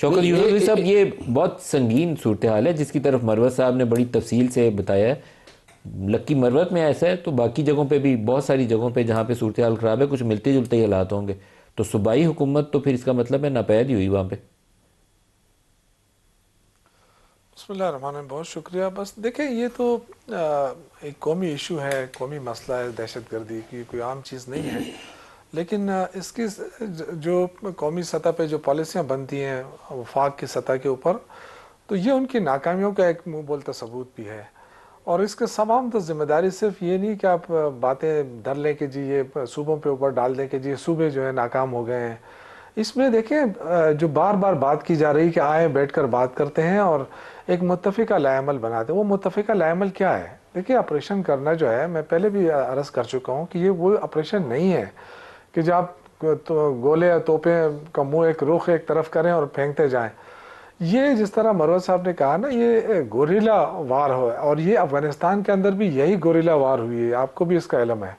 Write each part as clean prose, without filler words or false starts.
شوکت یوسفزئی صاحب، یہ بہت سنگین صورتحال ہے جس کی طرف مروت صاحب نے بڑی تفصیل سے بتایا ہے۔ لکی مروت میں ایسا ہے تو باقی جگہوں پہ بھی، بہت ساری جگہوں پہ جہاں پہ صورتحال خراب ہے، کچھ ملتے جلتے ہی حالات ہوں گے، تو صوبائی حکومت تو پھر اس کا مطلب ہے ناپید ہی ہوئی وہاں پہ۔ بسم اللہ الرحمن الرحیم، بہت شکریہ۔ بس دیکھیں، یہ تو ایک قومی ایشو ہے، قومی مسئلہ ہے دہشت گردی کی، کوئی عام چیز نہیں ہے۔ لیکن اس کی جو قومی سطح پہ جو پالیسیاں بنتی ہیں وفاق کی سطح کے اوپر، تو یہ ان کی ناکامیوں کا ایک منہ بولتا ثبوت بھی ہے۔ اور اس کے تمام تو ذمہ داری صرف یہ نہیں کہ آپ باتیں دھر لیں کہ جی یہ صوبوں پہ اوپر ڈال دیں کہ جی صوبے جو ہے ناکام ہو گئے ہیں۔ اس میں دیکھیں، جو بار بار بات کی جا رہی کہ آئیں بیٹھ کر بات کرتے ہیں اور ایک متفقہ لائحہ عمل بناتے ہیں، وہ متفقہ لائحہ عمل کیا ہے؟ دیکھیں، آپریشن کرنا جو ہے، میں پہلے بھی عرض کر چکا ہوں کہ یہ وہ آپریشن نہیں ہے کہ جب آپ گولے یا توپیں کا منہ ایک رخ ایک طرف کریں اور پھینکتے جائیں۔ یہ جس طرح مروت صاحب نے کہا نا، یہ گوریلا وار ہو، اور یہ افغانستان کے اندر بھی یہی گوریلا وار ہوئی ہے، آپ کو بھی اس کا علم ہے۔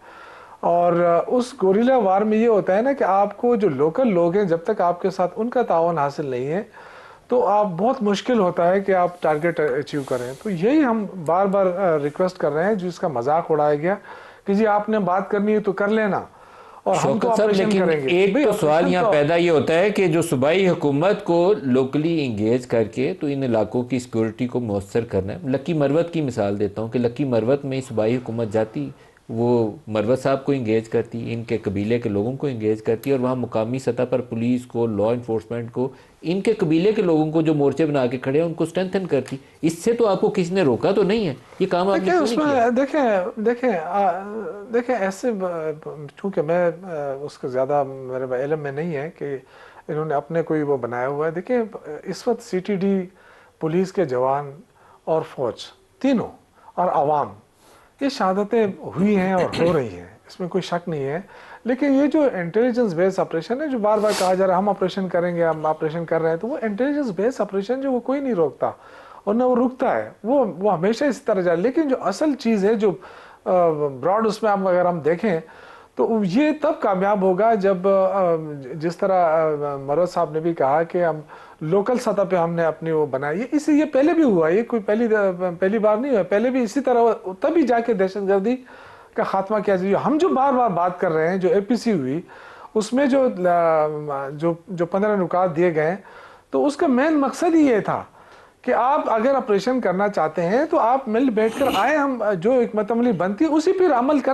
اور اس گوریلا وار میں یہ ہوتا ہے نا کہ آپ کو جو لوکل لوگ ہیں، جب تک آپ کے ساتھ ان کا تعاون حاصل نہیں ہے تو آپ بہت مشکل ہوتا ہے کہ آپ ٹارگٹ اچیو کریں۔ تو یہی ہم بار بار ریکویسٹ کر رہے ہیں، جس کا مذاق اڑایا گیا کہ جی آپ نے بات کرنی ہے تو کر لینا اور ہم تو شوکت صاحب، آپریشن لیکن کریں گے۔ ایک بھئی تو سوال آپریشن یہاں تو پیدا یہ ہوتا ہے کہ جو صوبائی حکومت کو لوکلی انگیج کر کے تو ان علاقوں کی سیکورٹی کو مؤثر کرنا ہے۔ لکی مروت کی مثال دیتا ہوں کہ لکی مروت میں صوبائی حکومت جاتی، وہ مروت صاحب کو انگیج کرتی، ان کے قبیلے کے لوگوں کو انگیج کرتی، اور وہاں مقامی سطح پر پولیس کو، لا انفورسمنٹ کو، ان کے قبیلے کے لوگوں کو جو مورچے بنا کے کھڑے ہیں ان کو اسٹرینتھن کرتی۔ اس سے تو آپ کو کسی نے روکا تو نہیں ہے، یہ کام آپ نے دیکھیں، کیوں اس نہیں کیا؟ میں دیکھیں ایسے، چونکہ میں اس کا زیادہ میرے علم میں نہیں ہے کہ انہوں نے اپنے کوئی وہ بنایا ہوا ہے۔ دیکھیں، اس وقت سی ٹی ڈی، پولیس کے جوان اور فوج تینوں اور عوام، یہ شہادتیں ہوئی ہیں اور ہو رہی ہیں، اس میں کوئی شک نہیں ہے۔ لیکن یہ جو انٹیلیجنس بیس آپریشن ہے، جو بار بار کہا جا رہا ہے ہم آپریشن کریں گے، ہم آپریشن کر رہے ہیں، تو وہ انٹیلیجنس بیس آپریشن جو وہ کوئی نہیں روکتا اور نہ وہ رکتا ہے، وہ ہمیشہ اس طرح جائے۔ لیکن جو اصل چیز ہے، جو براڈ اس میں اگر ہم دیکھیں تو یہ تب کامیاب ہوگا جب جس طرح مروت صاحب نے بھی کہا کہ ہم لوکل سطح پہ ہم نے اپنی وہ بنائی ہے۔ یہ پہلے بھی ہوا، یہ کوئی پہلی بار نہیں ہوا، پہلے بھی اسی طرح تبھی جا کے دہشت گردی کا خاتمہ کیا جائے۔ ہم جو بار بار بات کر رہے ہیں، جو اے پی سی ہوئی، اس میں جو 15 نکات دیے گئے، تو اس کا مین مقصد ہی یہ تھا کہ آپ اگر آپریشن کرنا چاہتے ہیں تو آپ مل بیٹھ کر آئے، ہم جو حکمت عملی بنتی ہے اسی پر عمل کر